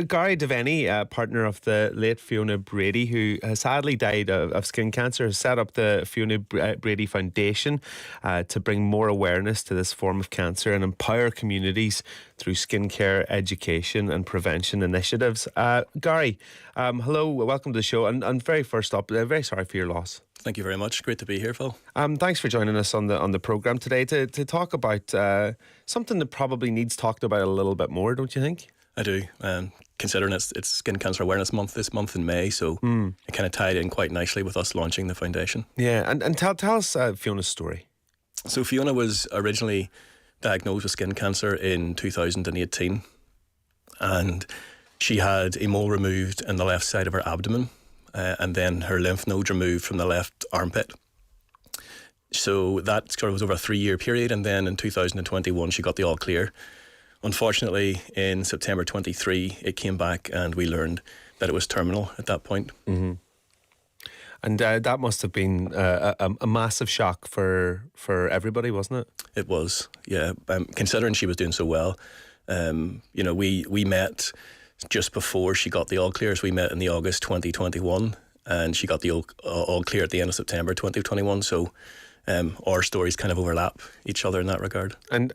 Gary Devenney, partner of the late Fiona Brady, who has sadly died of skin cancer, has set up the Fiona Brady Foundation to bring more awareness to this form of cancer and empower communities through skincare education and prevention initiatives. Gary, hello, welcome to the show. And very first up, very sorry for your loss. Thank you very much. Great to be here, Phil. Thanks for joining us on the programme today to talk about something that probably needs talked about a little bit more, don't you think? I do. Considering it's Skin Cancer Awareness Month this month in May, so it kind of tied in quite nicely with us launching the foundation. Yeah, and tell us Fiona's story. So Fiona was originally diagnosed with skin cancer in 2018, and she had a mole removed in the left side of her abdomen, and then her lymph node removed from the left armpit. So that sort of was over a 3-year period, and then in 2021 she got the all clear. Unfortunately, in September 23, it came back and we learned that it was terminal at that point. Mm-hmm. And that must have been a massive shock for everybody, wasn't it? It was, yeah. Considering she was doing so well, we met just before she got the all clears. We met in the August 2021, and she got the all clear at the end of September 2021. So our stories kind of overlap each other in that regard. And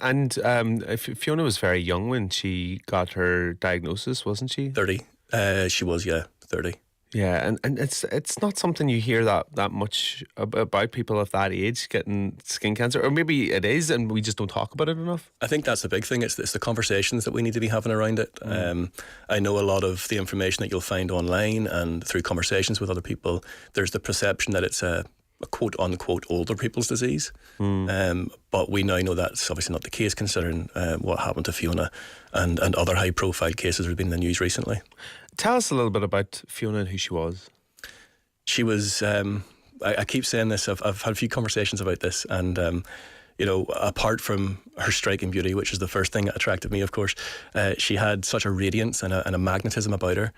Fiona was very young when she got her diagnosis, wasn't she? 30. She was, yeah, 30. Yeah, and it's not something you hear that much about people of that age getting skin cancer, or maybe it is, and we just don't talk about it enough. I think that's the big thing. It's the conversations that we need to be having around it. I know a lot of the information that you'll find online and through conversations with other people. There's the perception that it's a quote unquote older people's disease, but we now know that's obviously not the case, considering what happened to Fiona and other high profile cases that have been in the news recently. Tell us a little bit about Fiona and who she was. She was, I keep saying this, I've had a few conversations about this, and apart from her striking beauty, which is the first thing that attracted me, of course, she had such a radiance and a magnetism about her.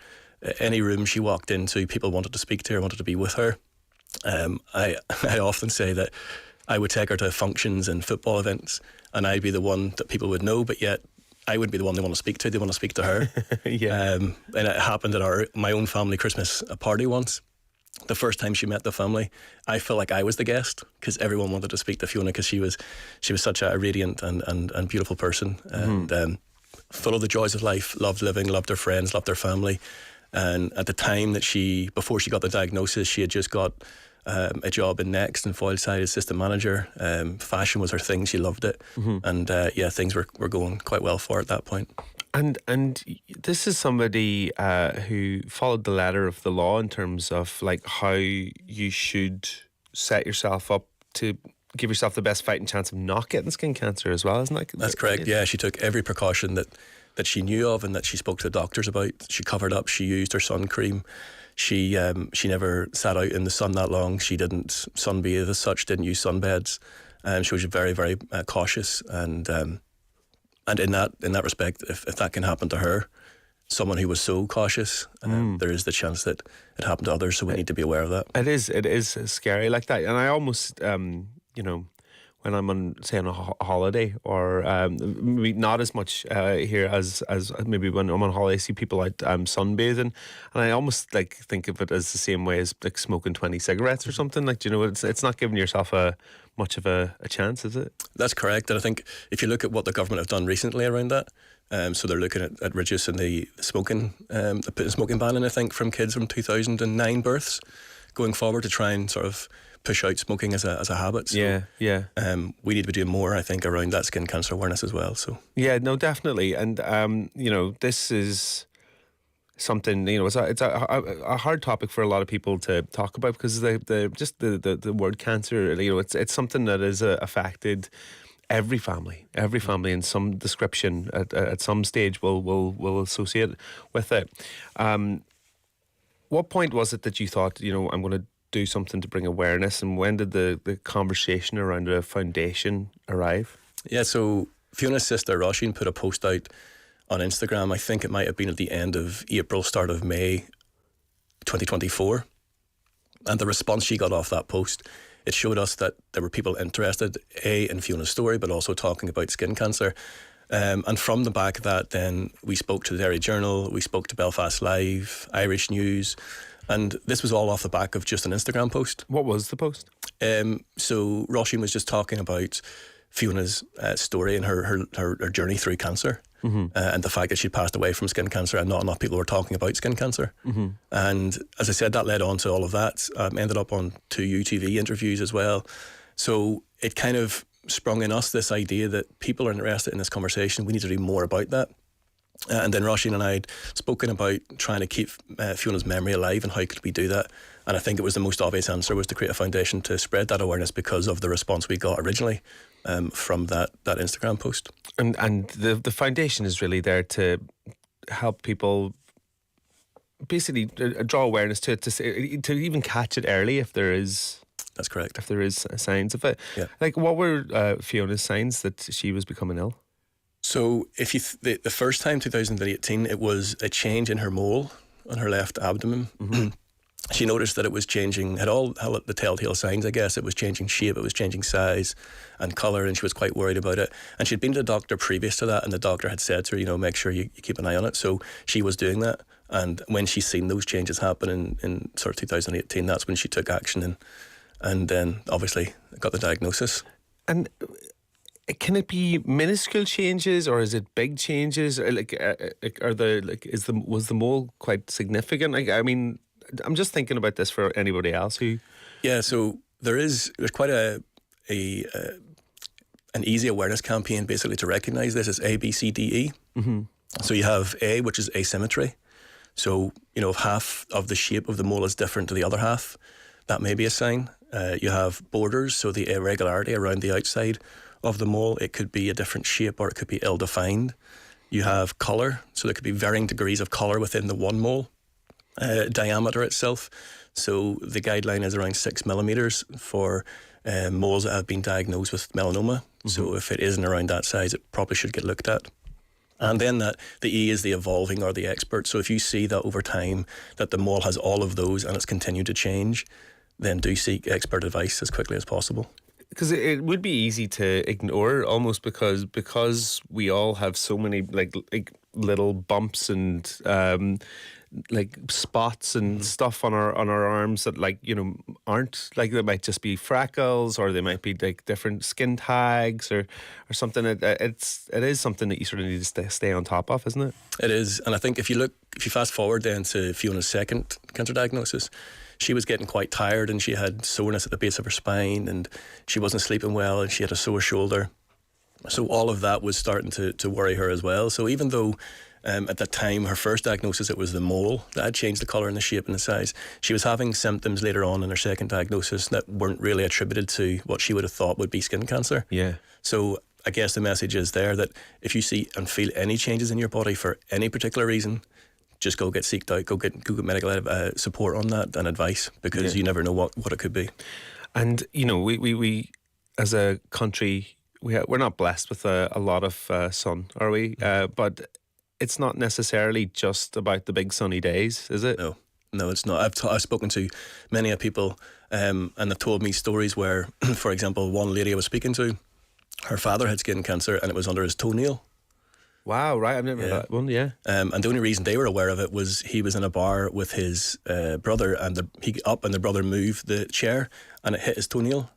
Any room she walked into, people wanted to speak to her, wanted to be with her. I often say that I would take her to functions and football events, and I'd be the one that people would know, but yet I wouldn't be the one they want to speak to. They want to speak to her. Yeah. And it happened at my own family Christmas party once. The first time she met the family, I felt like I was the guest, because everyone wanted to speak to Fiona, because she was such a radiant and beautiful person, and full of the joys of life, loved living, loved her friends, loved her family. And at the time before she got the diagnosis, she had just got a job in Next and Foilside as assistant manager. Fashion was her thing. She loved it. And things were going quite well for her at that point. And this is somebody who followed the letter of the law in terms of like how you should set yourself up to give yourself the best fighting chance of not getting skin cancer as well, isn't it? That's correct. Yeah, she took every precaution that she knew of and that she spoke to the doctors about. She covered up. She used her sun cream. She never sat out in the sun that long. She didn't sunbathe as such. Didn't use sunbeds. She was very, very cautious. And in that respect, if that can happen to her, someone who was so cautious, there is the chance that it happened to others. So we need to be aware of that. It is scary like that. And I almost when I'm on, say, on a holiday, or maybe not as much here as maybe when I'm on holiday, I see people out sunbathing, and I almost like think of it as the same way as like smoking 20 cigarettes or something. Like, it's not giving yourself much of a chance, is it? That's correct. And I think if you look at what the government have done recently around that, so they're looking at reducing the smoking, putting smoking ban in, I think, from kids from 2009 births going forward, to try and sort of push out smoking as a habit. So, yeah. We need to be doing more, I think, around that skin cancer awareness as well. So yeah, no, definitely. And this is something, it's a hard topic for a lot of people to talk about, because the word cancer, it's something that is affected every family in some description at some stage will associate with it. What point was it that you thought, I'm going to do something to bring awareness, and when did the conversation around a foundation arrive? Yeah, so Fiona's sister Roisin put a post out on Instagram. I think it might have been at the end of April, start of May 2024. And the response she got off that post, it showed us that there were people interested, in Fiona's story, but also talking about skin cancer. And from the back of that, then we spoke to the Derry Journal, we spoke to Belfast Live, Irish News, and this was all off the back of just an Instagram post. What was the post? So Roisin was just talking about Fiona's story and her journey through cancer, and the fact that she passed away from skin cancer, and not enough people were talking about skin cancer. And as I said, that led on to all of that. Ended up on 2 UTV interviews as well. So it kind of sprung in us this idea that people are interested in this conversation. We need to do more about that. And then Roisin and I had spoken about trying to keep Fiona's memory alive, and how could we do that. And I think it was the most obvious answer was to create a foundation to spread that awareness, because of the response we got originally from that Instagram post. And the foundation is really there to help people basically draw awareness to it, to even catch it early if there is. That's correct. If there is signs of it. Yeah. Like, what were Fiona's signs that she was becoming ill? So if you the first time, 2018, it was a change in her mole on her left abdomen. She noticed that it was changing, had all the telltale signs, I guess. It was changing shape, it was changing size and colour, and she was quite worried about it. And she'd been to the doctor previous to that, and the doctor had said to her, make sure you keep an eye on it. So she was doing that. And when she seen those changes happen in sort of 2018, that's when she took action and then obviously got the diagnosis. And can it be minuscule changes, or is it big changes? Or was the mole quite significant? I mean, I'm just thinking about this for anybody else who. Yeah, so there's quite an easy awareness campaign basically to recognise this as A, B, C, D, E. So you have A, which is asymmetry. So if half of the shape of the mole is different to the other half, that may be a sign. You have borders, so the irregularity around the outside of the mole. It could be a different shape, or it could be ill-defined. You have colour, so there could be varying degrees of colour within the one mole. Diameter itself, so the guideline is around 6 millimetres for moles that have been diagnosed with melanoma. So if it isn't around that size, it probably should get looked at. And then the E is the evolving or the expert. So if you see that over time that the mole has all of those and it's continued to change, then do seek expert advice as quickly as possible. Because it would be easy to ignore, almost because we all have so many like little bumps and like spots and stuff on our arms that aren't like, they might just be freckles, or they might be like different skin tags or something. It is something that you sort of need to stay on top of, isn't it? It is. And I think if you fast forward then to Fiona's second cancer diagnosis, she was getting quite tired, and she had soreness at the base of her spine, and she wasn't sleeping well, and she had a sore shoulder. So all of that was starting to worry her as well. So even though at that time, her first diagnosis, it was the mole that had changed the colour and the shape and the size, she was having symptoms later on in her second diagnosis that weren't really attributed to what she would have thought would be skin cancer. Yeah. So I guess the message is there that if you see and feel any changes in your body for any particular reason, just go get seeked out, go get medical support on that and advice, because you never know what it could be. And we as a country, we're not blessed with a lot of sun, are we? But it's not necessarily just about the big sunny days, is it? No, it's not. I've spoken to many people, and they've told me stories where, for example, one lady I was speaking to, her father had skin cancer and it was under his toenail. Wow, right, I've never heard that one, yeah. And the only reason they were aware of it was he was in a bar with his brother, and he got up and the brother moved the chair and it hit his toenail.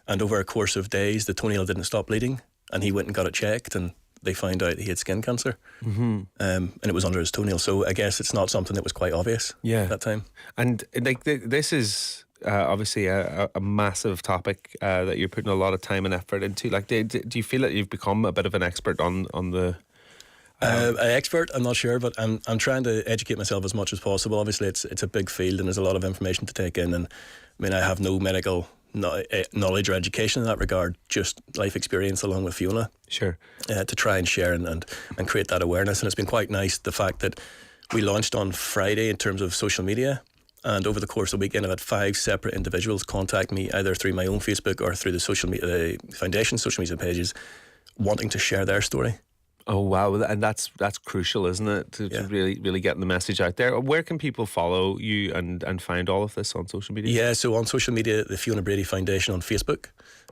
And over a course of days, the toenail didn't stop bleeding, and he went and got it checked, and they found out he had skin cancer. And it was under his toenail. So I guess it's not something that was quite obvious at that time. And like this is obviously a massive topic that you're putting a lot of time and effort into. Like, do you feel that you've become a bit of an expert on the... An expert, I'm not sure, but I'm trying to educate myself as much as possible. Obviously, it's a big field and there's a lot of information to take in. And I mean, I have no medical knowledge or education in that regard, just life experience along with Fiona. Sure. To try and share and create that awareness. And it's been quite nice, the fact that we launched on Friday in terms of social media. And over the course of the weekend, I've had 5 separate individuals contact me either through my own Facebook or through the the foundation's social media pages, wanting to share their story. Oh wow, and that's crucial, isn't it? To really get the message out there. Where can people follow you and find all of this on social media? Yeah, so on social media, the Fiona Brady Foundation on Facebook,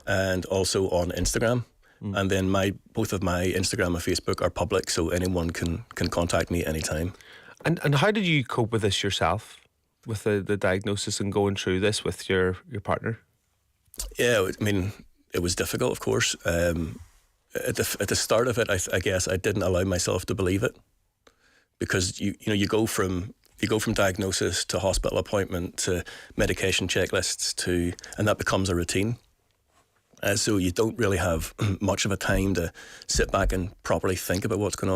and also on Instagram. And then both of my Instagram and Facebook are public, so anyone can contact me anytime. And how did you cope with this yourself, with the diagnosis and going through this with your partner? Yeah, I mean, it was difficult, of course. At the start of it, I guess I didn't allow myself to believe it, because you go from diagnosis to hospital appointment to medication checklists and that becomes a routine. So you don't really have much of a time to sit back and properly think about what's going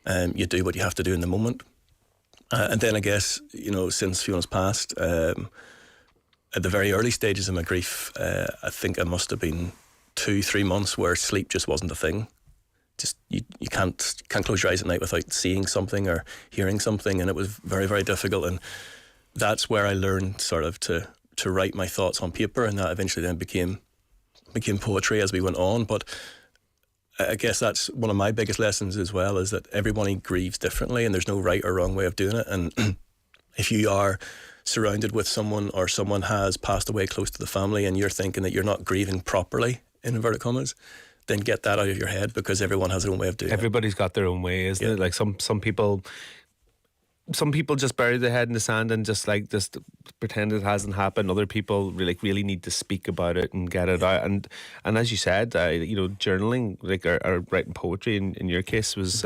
on. You do what you have to do in the moment. And then I guess, since Fiona's passed, at the very early stages of my grief, I think I must have been 2-3 months where sleep just wasn't a thing. Just you can't close your eyes at night without seeing something or hearing something, and it was very, very difficult. And that's where I learned sort of to write my thoughts on paper, and that eventually then became poetry as we went on. But I guess that's one of my biggest lessons as well, is that everybody grieves differently, and there's no right or wrong way of doing it. And if you are surrounded with someone, or someone has passed away close to the family, and you're thinking that you're not grieving properly, in inverted commas, then get that out of your head, because everyone has their own way of doing it. Everybody's got their own way, isn't it? Like some people just bury their head in the sand and just pretend it hasn't happened. Other people really need to speak about it and get it out. And as you said, journaling, or writing poetry in your case was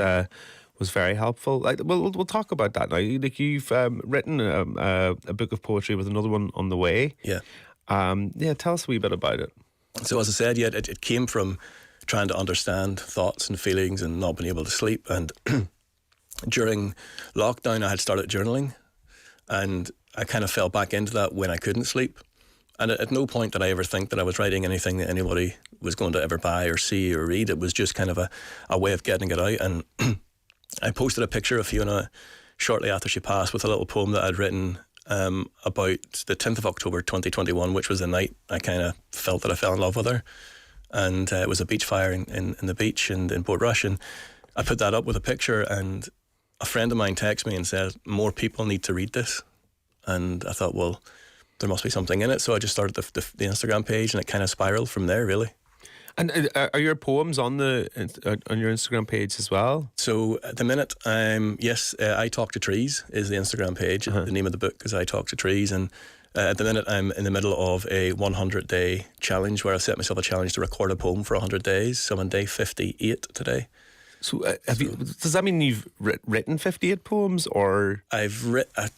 very helpful. We'll talk about that now. You've written a book of poetry with another one on the way. Yeah. Tell us a wee bit about it. So as I said, it came from trying to understand thoughts and feelings and not being able to sleep. And during lockdown, I had started journaling, and I kind of fell back into that when I couldn't sleep. And at no point did I ever think that I was writing anything that anybody was going to ever buy or see or read. It was just kind of a way of getting it out. And I posted a picture of Fiona shortly after she passed with a little poem that I'd written about the 10th of October 2021, which was the night I kind of felt that I fell in love with her. And it was a beach fire in the beach and in Portrush. And I put that up with a picture, and a friend of mine texted me and said, more people need to read this. And I thought, well, there must be something in it. So I just started the Instagram page, and it kind of spiraled from there, really. And are your poems on your Instagram page as well? So at the minute, I Talk to Trees is the Instagram page. The name of the book is I Talk to Trees. And at the minute, I'm in the middle of a 100-day challenge where I set myself a challenge to record a poem for 100 days. So I'm on day 58 today. So does that mean you've written 58 poems, or? I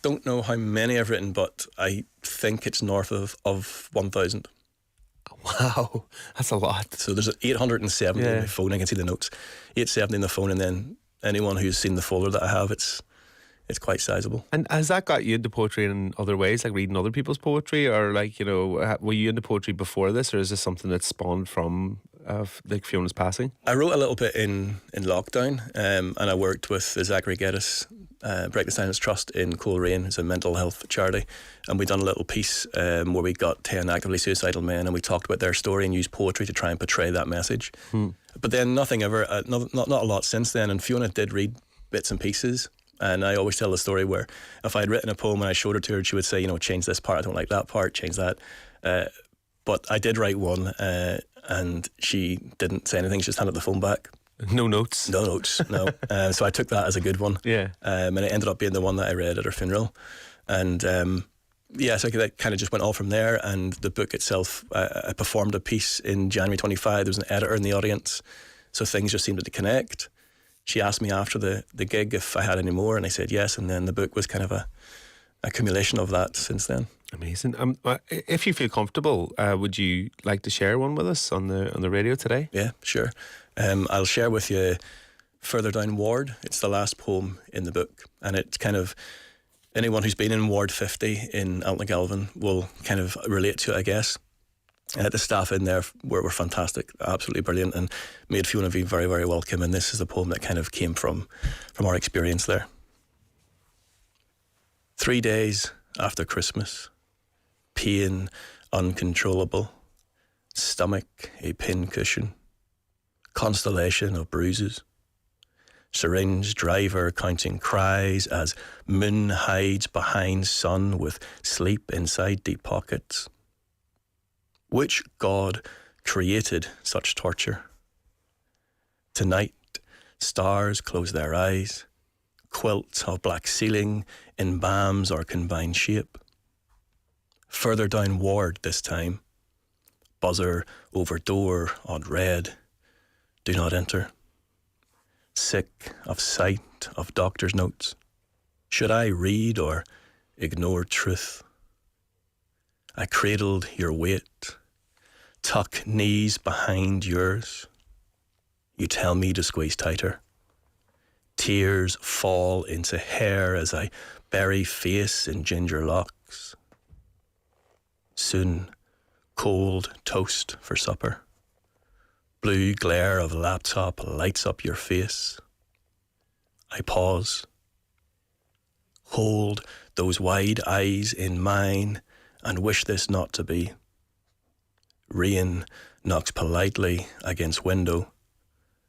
don't know how many I've written, but I think it's north of 1,000. Wow, that's a lot. So there's 870 on my phone. I can see the notes. 870 on the phone, and then anyone who's seen the folder that I have, it's quite sizable. And has that got you into poetry in other ways, like reading other people's poetry, or were you into poetry before this, or is this something that spawned from Fiona's passing? I wrote a little bit in lockdown, and I worked with the Zachary Geddes Break the Silence Trust in Coleraine. It's a mental health charity, and we done a little piece where we got 10 actively suicidal men, and we talked about their story and used poetry to try and portray that message. But then nothing ever, not a lot since then. And Fiona did read bits and pieces, and I always tell the story where if I'd written a poem and I showed it to her, she would say, change this part, I don't like that part, change that. But I did write one, and she didn't say anything. She just handed the phone back. No notes? No notes, no. So I took that as a good one. Yeah. And it ended up being the one that I read at her funeral. And so that kind of just went all from there. And the book itself, I performed a piece in January 25. There was an editor in the audience, so things just seemed to connect. She asked me after the gig if I had any more, and I said yes. And then the book was kind of a accumulation of that since then. Amazing. If you feel comfortable, would you like to share one with us on the radio today? Yeah, sure. I'll share with you Further Down Ward. It's the last poem in the book, and it's kind of anyone who's been in Ward 50 in Altnagalvin will kind of relate to it, I guess. The staff in there were fantastic, absolutely brilliant, and made Fiona be very, very welcome. And this is a poem that kind of came from our experience there. 3 days after Christmas, pain uncontrollable, stomach a pincushion, constellation of bruises, syringe driver counting cries as moon hides behind sun with sleep inside deep pockets. Which god created such torture? Tonight, stars close their eyes, quilts of black ceiling in balms or combined shape. Further down ward this time, buzzer over door, odd red, do not enter. Sick of sight of doctor's notes. Should I read or ignore truth? I cradled your weight, tuck knees behind yours. You tell me to squeeze tighter. Tears fall into hair as I bury face in ginger locks. Soon, cold toast for supper. Blue glare of laptop lights up your face. I pause. Hold those wide eyes in mine and wish this not to be. Rain knocks politely against window,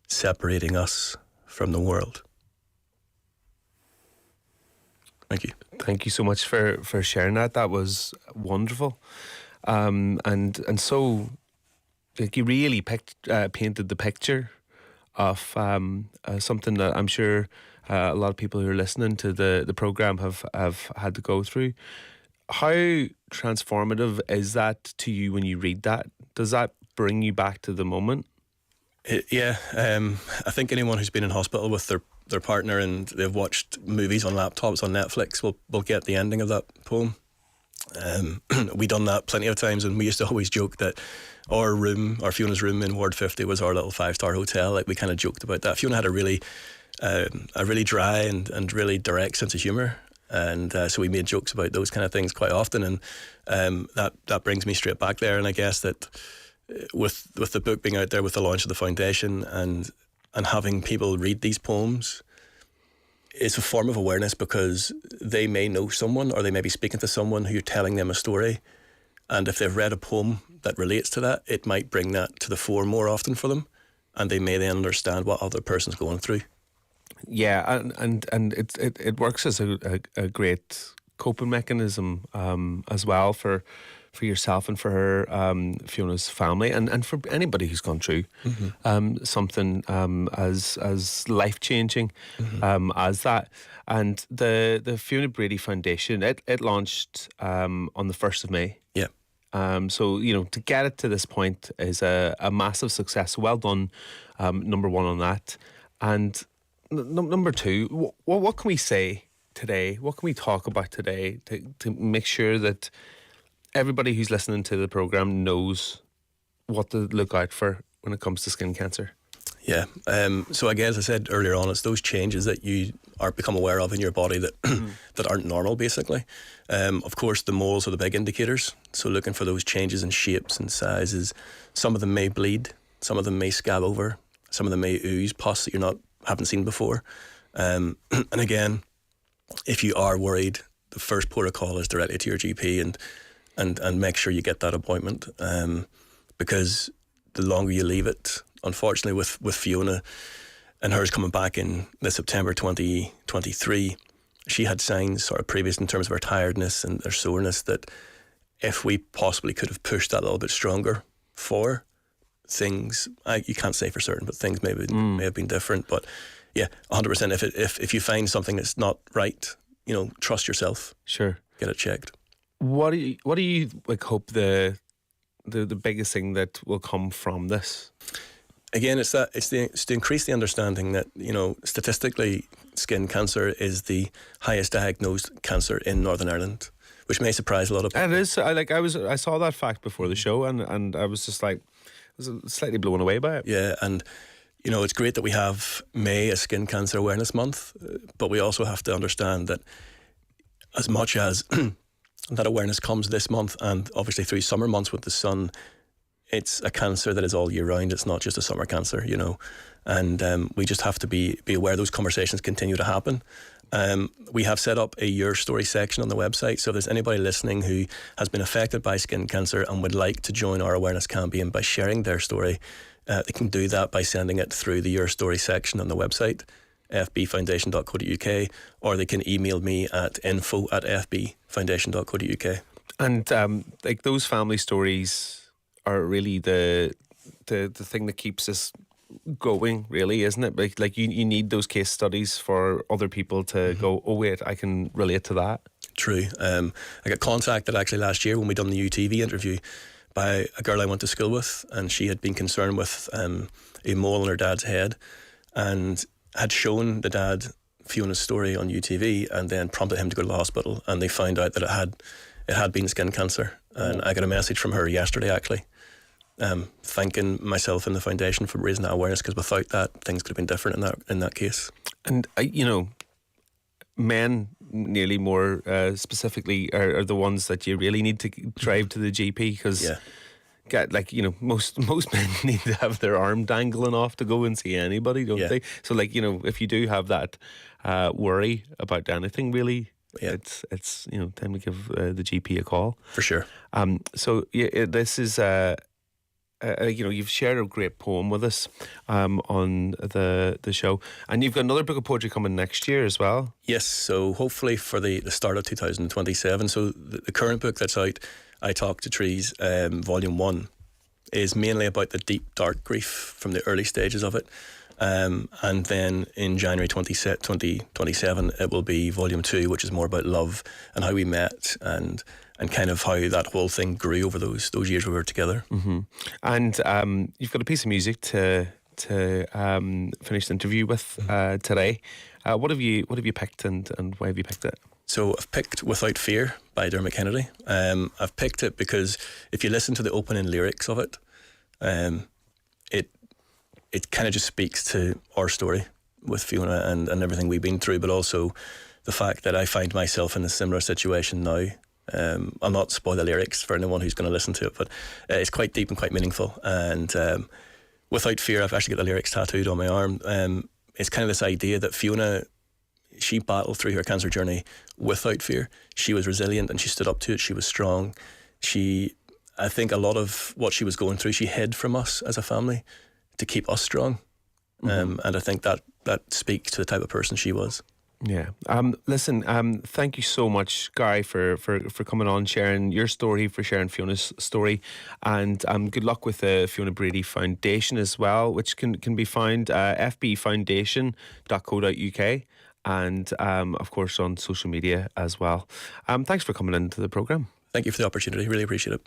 separating us from the world. Thank you. Thank you so much for sharing that. That was wonderful. And so, like, you really painted the picture of something that I'm sure a lot of people who are listening to the program have had to go through. How transformative is that to you when you read that? Does that bring you back to the moment? Yeah, I think anyone who's been in hospital with their partner and they've watched movies on laptops on Netflix will get the ending of that poem. We done that plenty of times, and we used to always joke that our Fiona's room in Ward 50 was our little 5-star hotel. Like, we kind of joked about that. Fiona had a really dry and really direct sense of humour, and so we made jokes about those kind of things quite often, and that brings me straight back there. And I guess that with the book being out there, with the launch of the foundation, and having people read these poems, it's a form of awareness, because they may know someone, or they may be speaking to someone who you're telling them a story, and if they've read a poem that relates to that, it might bring that to the fore more often for them, and they may then understand what other person's going through. Yeah, and it works as a great coping mechanism as well for yourself and for her, Fiona's family, and for anybody who's gone through something as life changing as that. And the Fiona Brady Foundation, it launched on the 1st of May. Yeah. So, to get it to this point is a massive success. Well done, number one on that. And number two, what can we say today? What can we talk about today to make sure that everybody who's listening to the programme knows what to look out for when it comes to skin cancer? Yeah. So again, as I said earlier on, it's those changes that you are become aware of in your body that that aren't normal, basically. Of course, the moles are the big indicators. So looking for those changes in shapes and sizes. Some of them may bleed. Some of them may scab over. Some of them may ooze pus that you haven't seen before. And again, if you are worried, the first port of call is directly to your GP and make sure you get that appointment, because the longer you leave it, unfortunately with Fiona and hers coming back in the September 2023, she had signs sort of previous in terms of her tiredness and her soreness, that if we possibly could have pushed that a little bit stronger for things, you can't say for certain, but things may have been different. But yeah, 100%. If you find something that's not right, trust yourself. Sure. Get it checked. What do you hope the biggest thing that will come from this? Again, it's to increase the understanding that, statistically, skin cancer is the highest diagnosed cancer in Northern Ireland, which may surprise a lot of people. And it is. I saw that fact before the show, and I was just like, I was slightly blown away by it. Yeah, and it's great that we have May as Skin Cancer Awareness Month, but we also have to understand that as much as that awareness comes this month, and obviously through summer months with the sun, it's a cancer that is all year round. It's not just a summer cancer, and we just have to be aware those conversations continue to happen. We have set up a Your Story section on the website, so if there's anybody listening who has been affected by skin cancer and would like to join our awareness campaign by sharing their story, they can do that by sending it through the Your Story section on the website, fbfoundation.co.uk, or they can email me at info@fbfoundation.co.uk. And those family stories are really the thing that keeps us growing, really, isn't it? Like you need those case studies for other people to go, oh wait, I can relate to that. True. I got contacted actually last year when we done the UTV interview by a girl I went to school with, and she had been concerned with a mole on her dad's head, and had shown the dad Fiona's story on UTV, and then prompted him to go to the hospital, and they found out that it had been skin cancer. And I got a message from her yesterday actually, thanking myself and the foundation for raising that awareness, because without that, things could have been different in that case. And men nearly more specifically are the ones that you really need to drive to the GP, because most men need to have their arm dangling off to go and see anybody, don't they? So if you do have that worry about anything, really, it's time to give the GP a call For sure. This is you've shared a great poem with us on the show, and you've got another book of poetry coming next year as well. Yes, so hopefully for the start of 2027. So the current book that's out, I Talk to Trees, Volume 1, is mainly about the deep, dark grief from the early stages of it. And then in January 2027, it will be Volume 2, which is more about love and how we met, and kind of how that whole thing grew over those years we were together. Mm-hmm. And you've got a piece of music to finish the interview with today. What have you picked, and why have you picked it? So I've picked Without Fear by Dermot Kennedy. I've picked it because if you listen to the opening lyrics of it, it kind of just speaks to our story with Fiona and everything we've been through, but also the fact that I find myself in a similar situation now. I'll not spoil the lyrics for anyone who's going to listen to it, but it's quite deep and quite meaningful. And Without Fear, I've actually got the lyrics tattooed on my arm. It's kind of this idea that Fiona, she battled through her cancer journey without fear. She was resilient and she stood up to it. She was strong. I think a lot of what she was going through, she hid from us as a family to keep us strong. And I think that speaks to the type of person she was. Yeah. Listen, thank you so much, Guy, for coming on, sharing your story, for sharing Fiona's story, and good luck with the Fiona Brady Foundation as well, which can be found fbfoundation.co.uk, and of course on social media as well. Thanks for coming into the programme. Thank you for the opportunity. Really appreciate it.